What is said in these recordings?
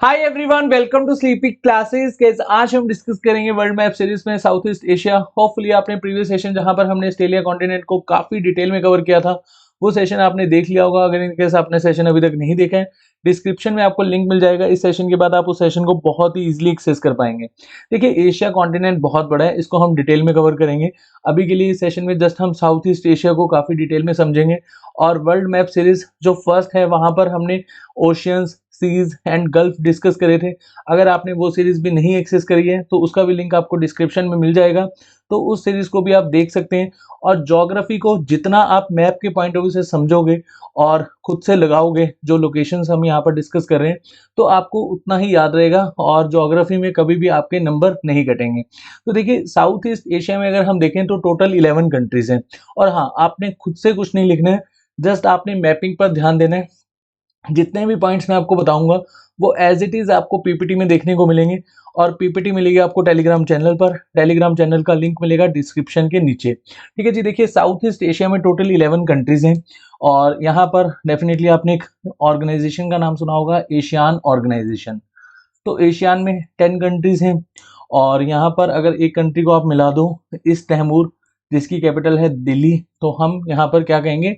Hi everyone, welcome to sleepy classes. Guys, आज हम discuss करेंगे वर्ल्ड मैप सीरीज में साउथ ईस्ट एशिया। होपफुली आपने प्रीवियस सेशन जहां पर हमने ऑस्ट्रेलिया कॉन्टिनेंट को काफी डिटेल में कवर किया था वो सेशन आपने देख लिया होगा। अगर इन केस आपने सेशन अभी तक नहीं देखा है, डिस्क्रिप्शन में आपको लिंक मिल जाएगा। इस सेशन के बाद आप उस सेशन को बहुत ही इजीली एक्सेस कर पाएंगे। देखिए, एशिया कॉन्टिनेंट बहुत बड़ा है, इसको हम डिटेल में कवर करेंगे। अभी के लिए इस सेशन में जस्ट हम साउथ ईस्ट एशिया को काफी डिटेल में समझेंगे। और वर्ल्ड मैप सीरीज जो फर्स्ट है वहां पर हमने oceans, seas and gulf discuss करे थे। अगर आपने वो सीरीज भी नहीं एक्सेस करी है तो उसका भी लिंक आपको डिस्क्रिप्शन में मिल जाएगा, तो उस सीरीज को भी आप देख सकते हैं। और ज्योग्राफी को जितना आप मैप के पॉइंट ऑफ व्यू से समझोगे और खुद से लगाओगे, जो लोकेशंस हम यहाँ पर डिस्कस कर रहे हैं, तो आपको उतना ही याद रहेगा और ज्योग्राफी में कभी भी आपके नंबर नहीं कटेंगे। तो देखिए, साउथ ईस्ट एशिया में अगर हम देखें तो टोटल 11 कंट्रीज हैं। और हाँ, आपने खुद से कुछ नहीं लिखना है, जस्ट आपने मैपिंग पर ध्यान देना है। जितने भी पॉइंट्स मैं आपको बताऊंगा वो एज इट इज आपको पीपीटी में देखने को मिलेंगे। और पीपीटी मिलेगी आपको टेलीग्राम चैनल पर। टेलीग्राम चैनल का लिंक मिलेगा डिस्क्रिप्शन के नीचे। ठीक है जी। देखिए, साउथ ईस्ट एशिया में टोटल 11 कंट्रीज हैं। और यहाँ पर डेफिनेटली आपने एक ऑर्गेनाइजेशन का नाम सुना होगा, एशियान ऑर्गेनाइजेशन। तो एशियान में 10 कंट्रीज हैं। और यहाँ पर अगर एक कंट्री को आप मिला दो, ईस्ट तैमूर, जिसकी कैपिटल है दिल्ली, तो हम यहाँ पर क्या कहेंगे,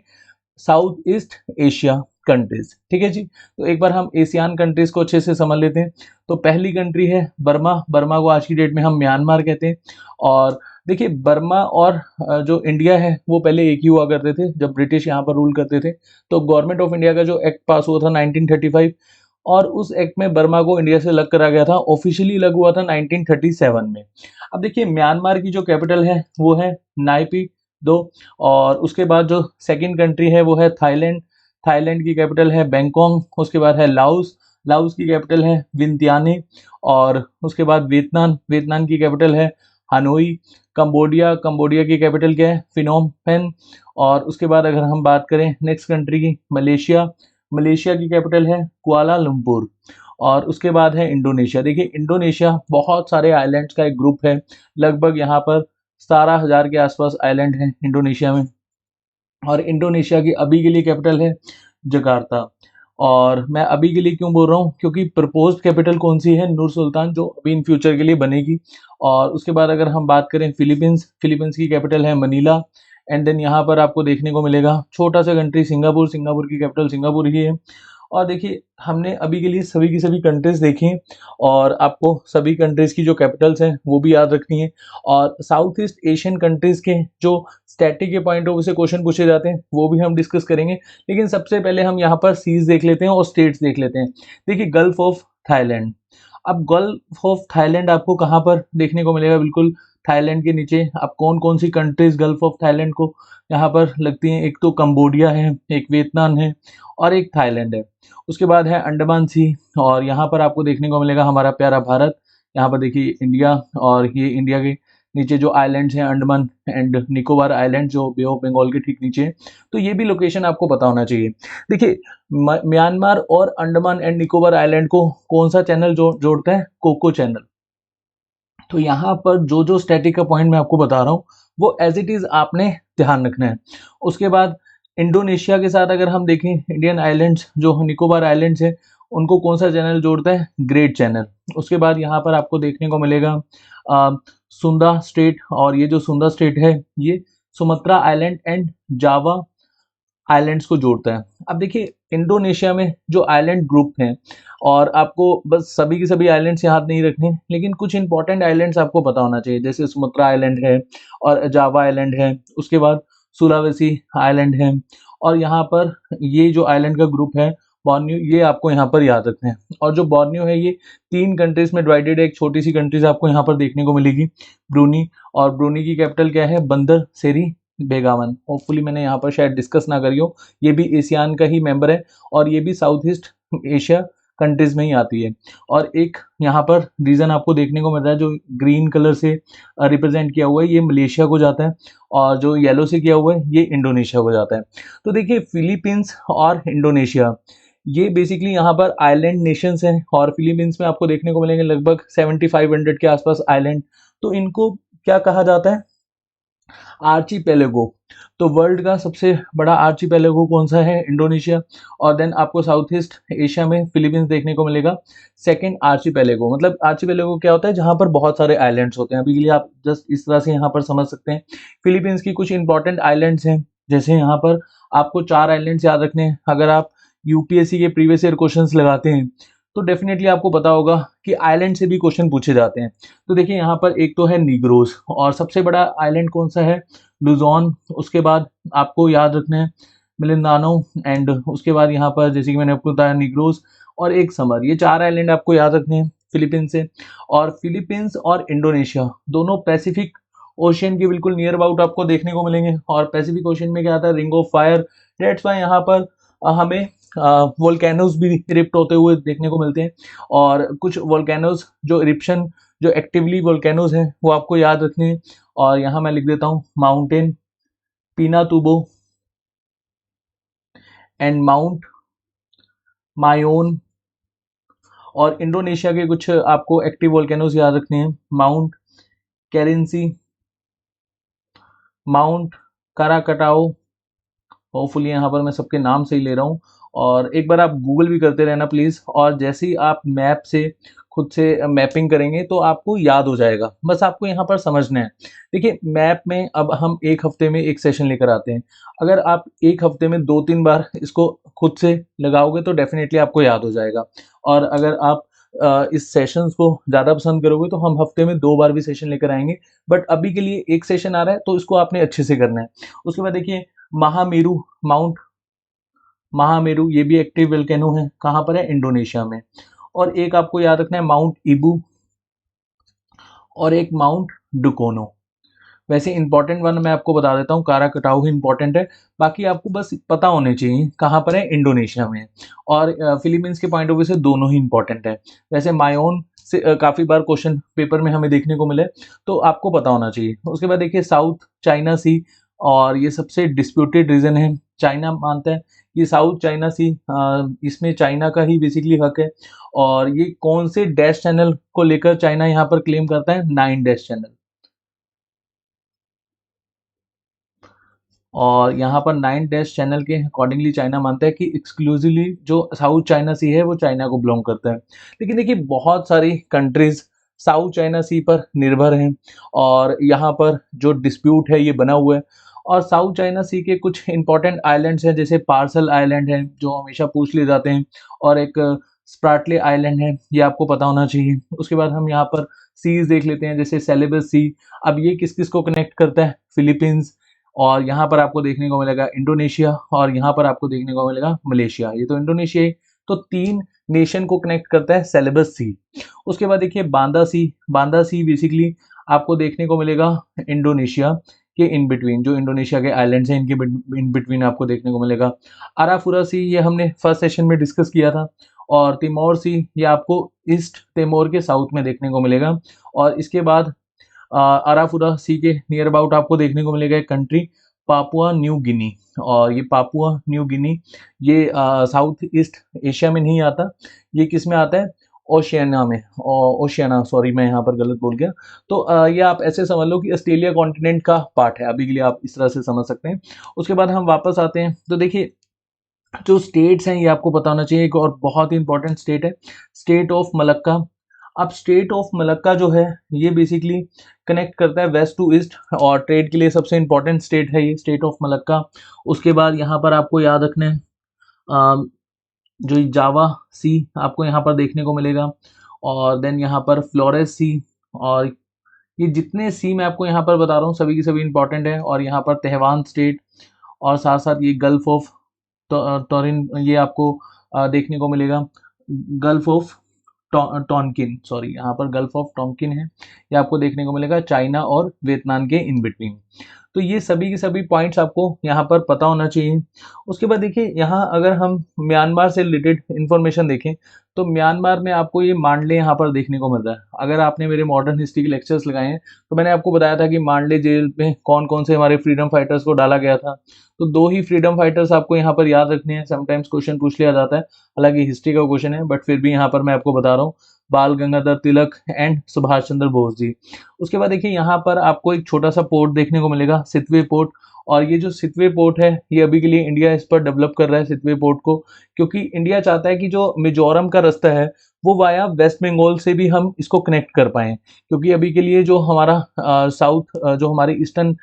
साउथ ईस्ट एशिया कंट्रीज। ठीक है जी। तो एक बार हम एशियान कंट्रीज को अच्छे से समझ लेते हैं। तो पहली कंट्री है बर्मा। बर्मा को आज की डेट में हम म्यांमार कहते हैं। और देखिए, बर्मा और जो इंडिया है वो पहले एक ही हुआ करते थे जब ब्रिटिश यहाँ पर रूल करते थे। तो गवर्नमेंट ऑफ इंडिया का जो एक्ट पास हुआ था 1935, और उस एक्ट में बर्मा को इंडिया से अलग करा गया था। ऑफिशियली अलग हुआ था 1937 में। अब देखिए, म्यांमार की जो कैपिटल है वो है नाइपी दो। और उसके बाद जो सेकंड कंट्री है वो है थाईलैंड। थाईलैंड की कैपिटल है बैंकॉक। उसके बाद है लाओस। लाओस की कैपिटल है विंतियाने। और उसके बाद वियतनाम। वियतनाम की कैपिटल है हनोई। कंबोडिया। कंबोडिया की कैपिटल क्या है, फिनोम पेन। और उसके बाद अगर हम बात करें नेक्स्ट कंट्री की, मलेशिया। मलेशिया की कैपिटल है कुआलालंपुर। और उसके बाद है इंडोनेशिया। देखिए, इंडोनेशिया बहुत सारे आइलैंड्स का एक ग्रुप है। लगभग यहाँ पर 17,000 के आसपास आइलैंड हैं इंडोनेशिया में। और इंडोनेशिया की अभी के लिए कैपिटल है जकार्ता। और मैं अभी के लिए क्यों बोल रहा हूँ, क्योंकि प्रपोज्ड कैपिटल कौन सी है, नूर सुल्तान, जो अभी इन फ्यूचर के लिए बनेगी। और उसके बाद अगर हम बात करें फिलीपींस, फिलीपींस की कैपिटल है मनीला। एंड देन यहाँ पर आपको देखने को मिलेगा छोटा सा कंट्री सिंगापुर। सिंगापुर की कैपिटल सिंगापुर ही है। और देखिए, हमने अभी के लिए सभी की सभी कंट्रीज देखी हैं। और आपको सभी कंट्रीज की जो कैपिटल्स हैं वो भी याद रखनी है। और साउथ ईस्ट एशियन कंट्रीज के जो स्टैटिक के पॉइंट ऑफ व्यू से क्वेश्चन पूछे जाते हैं वो भी हम डिस्कस करेंगे। लेकिन सबसे पहले हम यहाँ पर सीज देख लेते हैं और स्टेट्स देख लेते हैं। देखिए, गल्फ ऑफ थाईलैंड। अब गल्फ ऑफ थाईलैंड आपको कहाँ पर देखने को मिलेगा, बिल्कुल थाईलैंड के नीचे। अब कौन कौन सी कंट्रीज गल्फ ऑफ थाईलैंड को यहाँ पर लगती हैं, एक तो कंबोडिया है, एक वियतनाम है, और एक थाईलैंड है। उसके बाद है अंडमान सी। और यहाँ पर आपको देखने को मिलेगा हमारा प्यारा भारत। यहाँ पर देखिए इंडिया, और ये इंडिया के नीचे जो आइलैंड्स हैं अंडमान एंड निकोबार आइलैंड, जो बे ऑफ बंगाल के ठीक नीचे है। तो ये भी लोकेशन आपको पता होना चाहिए। देखिए, म्यांमार और अंडमान एंड निकोबार आइलैंड को कौन सा चैनल जोड़ता है, कोको चैनल। तो यहाँ पर जो जो स्टैटिक का पॉइंट मैं आपको बता रहा हूँ वो एज इट इज आपने ध्यान रखना है। उसके बाद इंडोनेशिया के साथ अगर हम देखें, इंडियन आइलैंड्स जो निकोबार आइलैंड्स है उनको कौन सा चैनल जोड़ता है, ग्रेट चैनल। उसके बाद यहाँ पर आपको देखने को मिलेगा सुंदा स्टेट। और ये जो सुंदा स्टेट है ये Sumatra island and Java islands को जोड़ता है। अब देखिए, इंडोनेशिया में जो आइलैंड ग्रुप हैं, और आपको बस सभी के सभी आइलैंड्स याद नहीं रखने, लेकिन कुछ इंपॉर्टेंट आइलैंड्स आपको पता होना चाहिए। जैसे सुमत्रा आइलैंड है, और जावा आइलैंड है। उसके बाद सुलावेसी आइलैंड है। और यहाँ पर ये जो आइलैंड का ग्रुप है बॉर्नियो, ये आपको यहाँ पर याद रखना है। और जो बॉर्नियो है ये 3 कंट्रीज में डिवाइडेड है। एक छोटी सी कंट्रीज आपको यहाँ पर देखने को मिलेगी, ब्रूनी। और ब्रूनी की कैपिटल क्या है, बंदर सेरी बेगावन। होपफुली मैंने यहाँ पर शायद डिस्कस ना करी हो। ये भी एशियान का ही मेंबर है, और ये भी साउथ ईस्ट एशिया कंट्रीज में ही आती है। और एक यहाँ पर रीजन आपको देखने को मिल रहा है जो ग्रीन कलर से रिप्रेजेंट किया हुआ है, ये मलेशिया को जाता है। और जो येलो से किया हुआ है ये इंडोनेशिया को जाता है। तो देखिए, फिलीपींस और इंडोनेशिया ये बेसिकली यहाँ पर आइलैंड नेशंस हैं। और फिलीपींस में आपको देखने को मिलेंगे लगभग 7500 के आसपास आइलैंड। तो इनको क्या कहा जाता है, आर्चीपेलेगो, तो वर्ल्ड का सबसे बड़ा आर्चीपेलेगो कौन सा है? इंडोनेशिया। और देन आपको साउथ ईस्ट एशिया में फिलीपींस देखने को मिलेगा सेकंड आर्चीपेलेगो। मतलब आर्चीपेलेगो क्या होता है? जहां पर बहुत सारे आइलैंड्स होते हैं। अभी के लिए आप जस्ट इस तरह से यहाँ पर समझ सकते हैं। फिलीपींस की कुछ इंपॉर्टेंट आइलैंड्स हैं, जैसे यहाँ पर आपको 4 आइलैंड्स याद रखने हैं। अगर आप यूपीएससी के प्रीवियस ईयर क्वेश्चंस लगाते हैं तो डेफिनेटली आपको पता होगा कि आइलैंड से भी क्वेश्चन पूछे जाते हैं। तो देखिए यहाँ पर एक तो है निग्रोस, और सबसे बड़ा आइलैंड कौन सा है? लुजॉन। उसके बाद आपको याद रखना है मिलिंदानो, एंड उसके बाद यहाँ पर जैसे कि मैंने आपको बताया निग्रोस और एक समर। ये 4 आइलैंड आपको याद रखने हैं फिलीपींस से। और फिलीपींस और इंडोनेशिया दोनों पैसिफिक ओशियन के बिल्कुल नियर अबाउट आपको देखने को मिलेंगे। और पैसिफिक ओशियन में क्या आता है? Ring of fire. That's why यहाँ पर हमें वोल्केनोज भी इरिप्ट होते हुए देखने को मिलते हैं। और कुछ वोल्केनोज जो इरिप्शन, जो एक्टिवली वोल्केनोज हैं, वो आपको याद रखने हैं। और यहाँ मैं लिख देता हूँ माउंटेन पिनातुबो एंड माउंट मायोन। और इंडोनेशिया के कुछ आपको एक्टिव वोल्केनोज याद रखने हैं, माउंट कैरेंसी, माउंट काराकटाओ। होपफुली यहाँ पर मैं सबके नाम सही ले रहा हूँ। और एक बार आप गूगल भी करते रहना प्लीज़, और जैसे ही आप मैप से खुद से मैपिंग करेंगे तो आपको याद हो जाएगा। बस आपको यहाँ पर समझना है। देखिए मैप में अब हम एक हफ्ते में एक सेशन लेकर आते हैं। अगर आप एक हफ्ते में 2-3 बार इसको खुद से लगाओगे तो डेफिनेटली आपको याद हो जाएगा। और अगर आप इस सेशंस को ज़्यादा पसंद करोगे तो हम हफ्ते में 2 बार भी सेशन लेकर आएंगे। बट अभी के लिए एक सेशन आ रहा है तो इसको आपने अच्छे से करना है। उसके बाद देखिए महामेरू, माउंट महामेरू, ये भी एक्टिव वोल्केनो है। कहाँ पर है? इंडोनेशिया में। और एक आपको याद रखना है माउंट इबू, और एक माउंट डुकोनो। वैसे इंपॉर्टेंट वन मैं आपको बता देता हूँ, काराकटाऊ ही इंपॉर्टेंट है। बाकी आपको बस पता होने चाहिए कहाँ पर है, इंडोनेशिया में। और फिलीपींस के पॉइंट ऑफ व्यू से दोनों ही इंपॉर्टेंट है। वैसे मायोन से काफ़ी बार क्वेश्चन पेपर में हमें देखने को मिले, तो आपको पता होना चाहिए। उसके बाद देखिए साउथ चाइना सी, और ये सबसे डिस्प्यूटेड रीजन है। चाइना मानता है कि साउथ चाइना सी इसमें चाइना का ही बेसिकली हक है। और ये कौन से डैश चैनल को लेकर चाइना यहाँ पर क्लेम करता है? 9 डैश चैनल। और यहाँ पर 9 डैश चैनल के अकॉर्डिंगली चाइना मानता है कि एक्सक्लूसिवली जो साउथ चाइना सी है वो चाइना को बिलोंग करता है। लेकिन देखिए बहुत सारी कंट्रीज साउथ चाइना सी पर निर्भर हैं, और यहाँ पर जो डिस्प्यूट है ये बना हुआ है। और साउथ चाइना सी के कुछ इंपॉर्टेंट आइलैंड्स हैं, जैसे पार्सल आइलैंड है जो हमेशा पूछ लिए जाते हैं, और एक स्प्राटले आइलैंड है, ये आपको पता होना चाहिए। उसके बाद हम यहाँ पर सीज देख लेते हैं, जैसे सेलेबस सी। अब ये किस किस को कनेक्ट करता है? फिलीपींस, और यहाँ पर आपको देखने को मिलेगा इंडोनेशिया, और यहाँ पर आपको देखने को मिलेगा मलेशिया। ये तो इंडोनेशिया है। तो 3 नेशन को कनेक्ट करता है सेलेबस सी। उसके बाद देखिए बांदा सी। बांदा सी बेसिकली आपको देखने को मिलेगा इंडोनेशिया के इन बिटवीन, जो इंडोनेशिया के आइलैंड्स हैं इनके इन बिटवीन आपको देखने को मिलेगा। अराफुरा सी, ये हमने फर्स्ट सेशन में डिस्कस किया था। और तिमोर सी, ये आपको ईस्ट तिमोर के साउथ में देखने को मिलेगा। और इसके बाद अराफुरा सी के नियर अबाउट आपको देखने को मिलेगा एक कंट्री, पापुआ न्यू गिनी। और ये पापुआ न्यू गिनी ये साउथ ईस्ट एशिया में नहीं आता, ये किस में आता है? ओशियाना में। ओशियाना, सॉरी मैं यहाँ पर गलत बोल गया। तो ये आप ऐसे समझ लो कि ऑस्ट्रेलिया कॉन्टिनेंट का पार्ट है। अभी के लिए आप इस तरह से समझ सकते हैं। उसके बाद हम वापस आते हैं तो देखिए जो स्टेट्स हैं ये आपको पता होना चाहिए। एक और बहुत ही इंपॉर्टेंट स्टेट है, स्टेट ऑफ मलक्का। अब स्टेट ऑफ मलक्का जो है ये बेसिकली कनेक्ट करता है वेस्ट टू ईस्ट, और ट्रेड के लिए सबसे इंपॉर्टेंट स्टेट है ये स्टेट ऑफ मलक्का। उसके बाद यहाँ पर आपको याद रखना है जो जावा सी आपको यहाँ पर देखने को मिलेगा। और देन यहाँ पर फ्लोरेस सी। और ये जितने सी मैं आपको यहाँ पर बता रहा हूँ सभी की सभी इंपॉर्टेंट है। और यहाँ पर तेहवान स्टेट, और साथ साथ ये गल्फ ऑफ टोरिन ये आपको देखने को मिलेगा। गल्फ ऑफ टॉनकिन, सॉरी यहाँ पर गल्फ ऑफ टॉनकिन है, ये आपको देखने को मिलेगा चाइना और वियतनाम के इन बिटवीन। तो ये सभी के सभी पॉइंट्स आपको यहाँ पर पता होना चाहिए। उसके बाद देखिए यहाँ अगर हम म्यांमार से रिलेटेड इंफॉर्मेशन देखें तो म्यांमार में आपको ये मांडले यहाँ पर देखने को मिल रहा है। अगर आपने मेरे मॉडर्न हिस्ट्री के लेक्चर्स लगाए हैं तो मैंने आपको बताया था कि मांडले जेल में कौन कौन से हमारे फ्रीडम फाइटर्स को डाला गया था। तो 2 ही फ्रीडम फाइटर्स आपको यहाँ पर याद रखने हैं। समटाइम्स क्वेश्चन पूछ लिया जाता है, हालांकि हिस्ट्री का क्वेश्चन है बट फिर भी यहाँ पर मैं आपको बता रहा हूँ बाल गंगाधर तिलक एंड सुभाष चंद्र बोस जी। उसके बाद देखिए यहाँ पर आपको एक छोटा सा पोर्ट देखने को मिलेगा, सितवे पोर्ट। और ये जो सितवे पोर्ट है, ये अभी के लिए इंडिया इस पर डेवलप कर रहा है सितवे पोर्ट को, क्योंकि इंडिया चाहता है कि जो मिजोरम का रास्ता है वो वाया वेस्ट बंगाल से भी हम इसको कनेक्ट कर पाएँ। क्योंकि अभी के लिए जो हमारा जो हमारे ईस्टर्न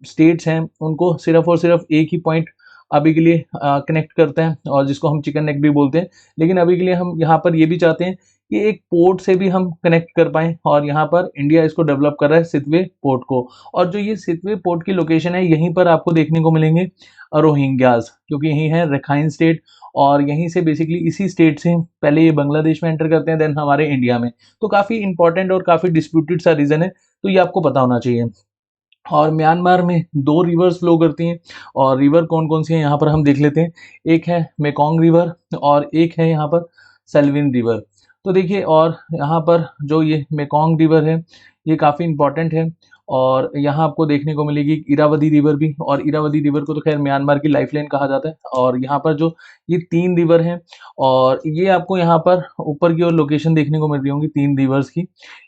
स्टेट्स हैं, उनको सिर्फ और सिर्फ एक ही पॉइंट अभी के लिए कनेक्ट करते हैं, और जिसको हम चिकन नेक भी बोलते हैं। लेकिन अभी के लिए हम यहाँ पर ये भी चाहते हैं कि एक पोर्ट से भी हम कनेक्ट कर पाएँ, और यहाँ पर इंडिया इसको डेवलप कर रहा है सितवे पोर्ट को। और जो ये सितवे पोर्ट की लोकेशन है, यहीं पर आपको देखने को मिलेंगे रोहिंग्यास, क्योंकि यही है रखाइन स्टेट, और यहीं से बेसिकली इसी स्टेट से पहले ये बांग्लादेश में एंटर करते हैं, देन हमारे इंडिया में। तो काफ़ी इंपॉर्टेंट और काफ़ी डिस्प्यूटेड सा रीजन है, तो ये आपको पता होना चाहिए। और म्यांमार में 2 रिवर्स फ्लो करती हैं, और रिवर कौन-कौन सी हैं यहाँ पर हम देख लेते हैं। एक है मेकोंग रिवर और एक है यहाँ पर सेल्विन रिवर। तो देखिए, और यहाँ पर जो ये मेकोंग रिवर है, ये काफ़ी इम्पोर्टेंट है, और यहाँ आपको देखने को मिलेगी इरावदी रिवर भी। और इरावदी रिवर को तो खैर म्यांमार की लाइफलाइन कहा जाता है। और यहाँ पर जो ये 3 रिवर हैं, और ये आपको यहाँ पर ऊपर की ओर लोकेशन देखने को मिल रही होंगी 3 रिवर्स की।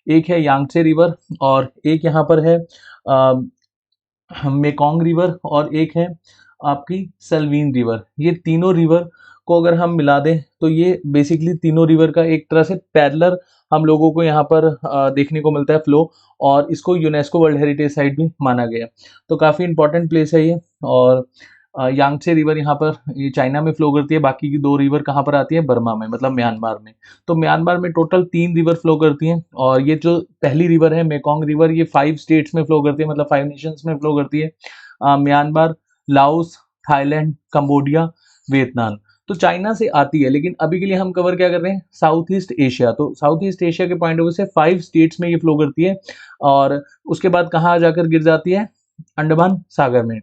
एक है यांगत्से रिवर, और एक यहाँ पर है मेकोंग रिवर, और एक है आपकी सल्वीन रिवर। ये तीनों रिवर को अगर हम मिला दें, तो ये बेसिकली तीनों रिवर का एक तरह से पैरेलल हम लोगों को यहाँ पर देखने को मिलता है फ्लो, और इसको यूनेस्को वर्ल्ड हेरिटेज साइट भी माना गया। तो काफ़ी इंपॉर्टेंट प्लेस है ये। और यांगत्से रिवर यहाँ पर ये चाइना में फ्लो करती है, बाकी की 2 रिवर कहाँ पर आती है, बर्मा में, मतलब म्यांमार में। तो म्यांमार में टोटल 3 रिवर फ्लो करती हैं, और ये जो पहली रिवर है मेकोंग रिवर, ये 5 स्टेट्स में फ्लो करती है, मतलब 5 नेशंस में फ्लो करती है, Myanmar, Laos, Thailand, Cambodia, Vietnam. तो चाइना से आती है, लेकिन अभी के लिए हम कवर क्या कर रहे हैं, साउथ ईस्ट एशिया। तो साउथ ईस्ट एशिया के पॉइंट ऑफ व्यू से 5 स्टेट्स में ये फ्लो करती है, और उसके बाद कहाँ जाकर गिर जाती है, अंडमान सागर में।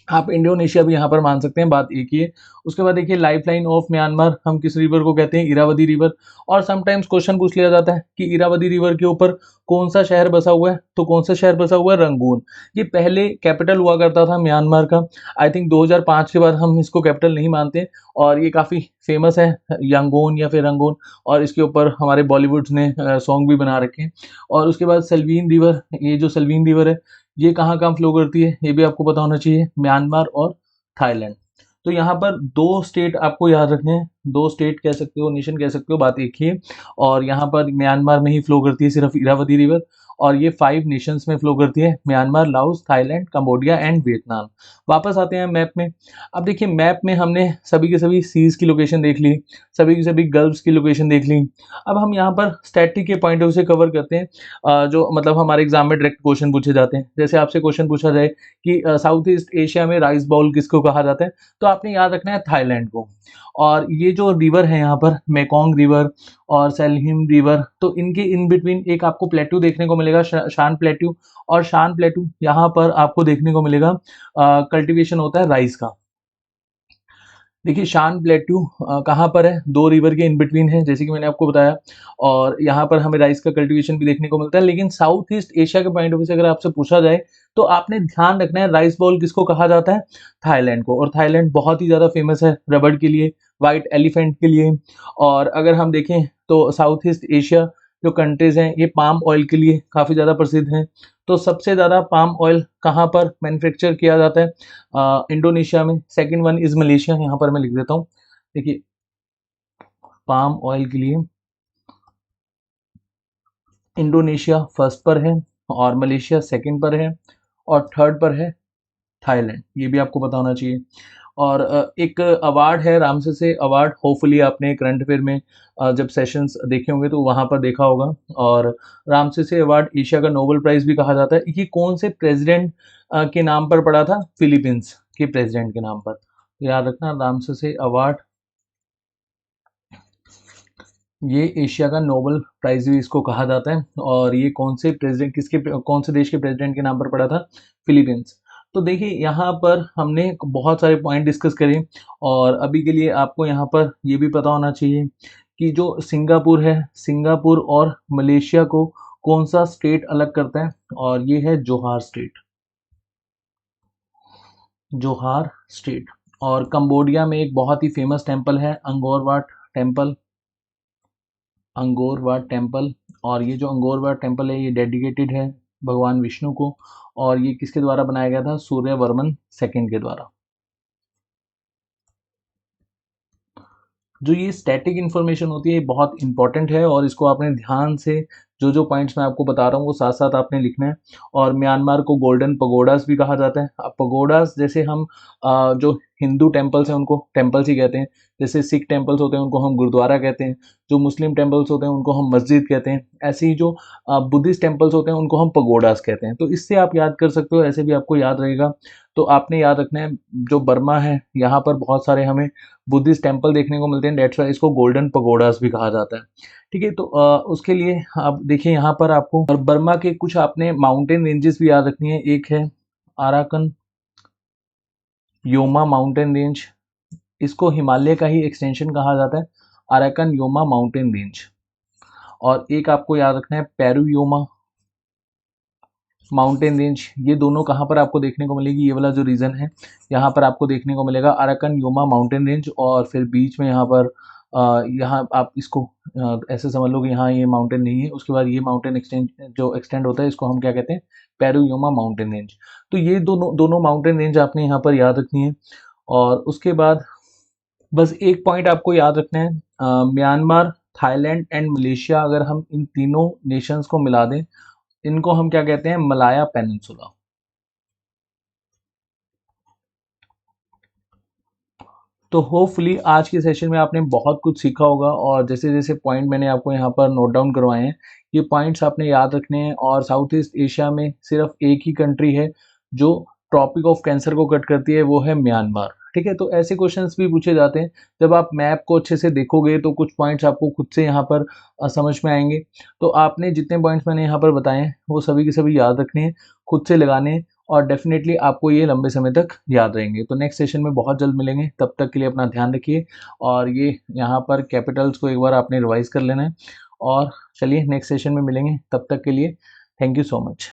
आप इंडोनेशिया भी यहाँ पर मान सकते हैं, बात एक ही है। उसके बाद देखिए, लाइफलाइन ऑफ म्यांमार हम किस रिवर को कहते हैं, इरावदी रिवर। और समटाइम्स क्वेश्चन पूछ लिया जाता है कि इरावदी रिवर के ऊपर कौन सा शहर बसा हुआ है, तो कौन सा शहर बसा हुआ है, रंगून। ये पहले कैपिटल हुआ करता था म्यांमार का। आई थिंक 2005 के बाद हम इसको कैपिटल नहीं मानते, और ये काफ़ी फेमस है, यांगोन या फिर रंगून, और इसके ऊपर हमारे बॉलीवुड्स ने सॉन्ग भी बना रखे हैं। और उसके बाद सल्वीन रिवर, ये जो सल्वीन रिवर है, ये कहाँ-कहाँ फ्लो करती है, ये भी आपको पता होना चाहिए, म्यांमार और थाईलैंड। तो यहाँ पर 2 स्टेट आपको याद रखने हैं, 2 स्टेट कह सकते हो, नेशन कह सकते हो, बात एक ही है। और यहाँ पर म्यांमार में ही फ्लो करती है सिर्फ इरावदी रिवर, और ये 5 नेशंस में फ्लो करती है, Myanmar, Laos, Thailand, Cambodia and Vietnam. वापस आते हैं मैप में। अब देखिए, मैप में हमने सभी के सभी सीज़ की लोकेशन देख ली, सभी की सभी गल्फ्स की लोकेशन देख ली। अब हम यहाँ पर स्टैटिक के पॉइंट ऑफ व्यू से कवर करते हैं, जो मतलब हमारे एग्जाम में डायरेक्ट क्वेश्चन पूछे जाते हैं। जैसे आपसे क्वेश्चन पूछा जाए कि साउथ ईस्ट एशिया में राइस बाउल किसको कहा जाता है, तो आपने याद रखना है थाईलैंड को। और ये जो रिवर है यहाँ पर, मेकोंग रिवर और सेल्हिम रिवर, तो इनके इन बिटवीन एक आपको प्लेट्यू देखने को मिलेगा, शान प्लेट्यू। और शान प्लेट्यू यहाँ पर आपको देखने को मिलेगा कल्टीवेशन होता है राइस का। देखिए, शान प्लेट्यू कहाँ पर है, 2 रिवर के इन बिटवीन है, जैसे कि मैंने आपको बताया। और यहाँ पर हमें राइस का कल्टीवेशन भी देखने को मिलता है। लेकिन साउथ ईस्ट एशिया के पॉइंट ऑफ व्यू से अगर आपसे पूछा जाए, तो आपने ध्यान रखना है राइस बाउल किसको कहा जाता है, थाईलैंड को। और थाईलैंड बहुत ही ज़्यादा फेमस है रबड़ के लिए, व्हाइट एलिफेंट के लिए। और अगर हम देखें तो साउथ ईस्ट एशिया जो कंट्रीज़ हैं, ये पाम ऑयल के लिए काफ़ी ज़्यादा प्रसिद्ध हैं। तो सबसे ज़्यादा पाम ऑयल कहाँ पर मैन्युफैक्चर किया जाता है, इंडोनेशिया में। सेकंड वन इज़ मलेशिया, यहाँ पर मैं लिख देता हूँ। देखिए, पाम ऑयल के लिए इंडोनेशिया फर्स्ट पर है, और मलेशिया सेकंड पर है, और थर्ड पर है थाईलैंड। ये भी आपको पता होना चाहिए। और एक अवार्ड है, रामसे अवार्ड। होपफुली आपने करंट अफेयर में जब सेशंस देखे होंगे तो वहाँ पर देखा होगा। और रामसे अवार्ड एशिया का नोबेल प्राइज़ भी कहा जाता है। ये कौन से प्रेसिडेंट के नाम पर पड़ा था, फिलीपींस के प्रेसिडेंट के नाम पर। तो याद रखना, रामसे अवार्ड ये एशिया का नोबेल प्राइज़ भी इसको कहा जाता है। और ये कौन से प्रेसिडेंट, कौन से देश के प्रेसिडेंट के नाम पर पड़ा था, फिलीपींस। तो देखिए, यहाँ पर हमने बहुत सारे पॉइंट डिस्कस करे, और अभी के लिए आपको यहाँ पर ये भी पता होना चाहिए कि जो सिंगापुर है, सिंगापुर और मलेशिया को कौन सा स्टेट अलग करता है, और ये है जोहार स्टेट, जोहार स्टेट। और कंबोडिया में एक बहुत ही फेमस टेम्पल है, अंगोर वाट टेम्पल। अंगोर वाट टेम्पल, और ये जो अंगोर वाट टेम्पल है ये डेडिकेटेड है भगवान विष्णु को, और ये किसके द्वारा बनाया गया था? सूर्यवर्मन सेकंड के द्वारा। जो ये स्टैटिक इन्फॉर्मेशन होती है ये बहुत इंपॉर्टेंट है, और इसको आपने ध्यान से जो जो पॉइंट्स मैं आपको बता रहा हूँ वो साथ साथ आपने लिखना है। और म्यांमार को गोल्डन पगोडास भी कहा जाता है। अब पगोडास जैसे हम जो हिंदू टेम्पल्स हैं उनको टेम्पल्स ही कहते हैं, जैसे सिख टेम्पल्स होते हैं उनको हम गुरुद्वारा कहते हैं, जो मुस्लिम टेम्पल्स होते हैं उनको हम मस्जिद कहते हैं, ऐसे ही जो बुद्धिस्ट टेम्पल्स होते हैं उनको हम पगोडास कहते हैं। तो इससे आप याद कर सकते हो, ऐसे भी आपको याद रहेगा। तो आपने याद रखना है, जो बर्मा है यहाँ पर बहुत सारे हमें बुद्धिस्ट टेम्पल देखने को मिलते हैं, डेट्स वाई इसको गोल्डन पगोडास भी कहा जाता है। ठीक है, तो उसके लिए आप देखिए यहाँ पर आपको और बर्मा के कुछ आपने माउंटेन रेंजेस भी याद रखनी है। एक है आराकन योमा माउंटेन रेंज, इसको हिमालय का ही एक्सटेंशन कहा जाता है, अराकन योमा माउंटेन रेंज। और एक आपको याद रखना है पेरू योमा माउंटेन रेंज। ये दोनों कहाँ पर आपको देखने को मिलेगी? ये वाला जो रीजन है यहाँ पर आपको देखने को मिलेगा अराकन योमा माउंटेन रेंज, और फिर बीच में यहाँ पर यहाँ आप इसको ऐसे समझ लो कि यहाँ ये माउंटेन नहीं है, उसके बाद ये माउंटेन एक्सटेंड जो एक्सटेंड होता है इसको हम क्या कहते हैं? Peru Yoma mountain range. तो ये दोनों दोनों माउंटेन रेंज आपने यहाँ पर याद रखनी है। और उसके बाद बस एक पॉइंट आपको याद रखना है, म्यांमार, थाईलैंड एंड मलेशिया, अगर हम इन तीनों नेशंस को मिला दें इनको हम क्या कहते हैं? मलाया पेनिनसुला। तो होपफुली आज के सेशन में आपने बहुत कुछ सीखा होगा, और जैसे जैसे पॉइंट मैंने आपको यहाँ पर नोट डाउन करवाए हैं ये पॉइंट्स आपने याद रखने हैं। और साउथ ईस्ट एशिया में सिर्फ एक ही कंट्री है जो ट्रॉपिक ऑफ कैंसर को कट करती है, वो है म्यांमार। ठीक है, तो ऐसे क्वेश्चंस भी पूछे जाते हैं। जब आप मैप को अच्छे से देखोगे तो कुछ पॉइंट्स आपको खुद से यहाँ पर समझ में आएंगे। तो आपने जितने पॉइंट्स मैंने यहाँ पर बताए हैं वो सभी के सभी याद रखने हैं, खुद से लगाने हैं, और डेफिनेटली आपको ये लंबे समय तक याद रहेंगे। तो नेक्स्ट सेशन में बहुत जल्द मिलेंगे, तब तक के लिए अपना ध्यान रखिए। और ये यहाँ पर कैपिटल्स को एक बार आपने रिवाइज कर लेना है। और चलिए नेक्स्ट सेशन में मिलेंगे, तब तक के लिए थैंक यू सो मच।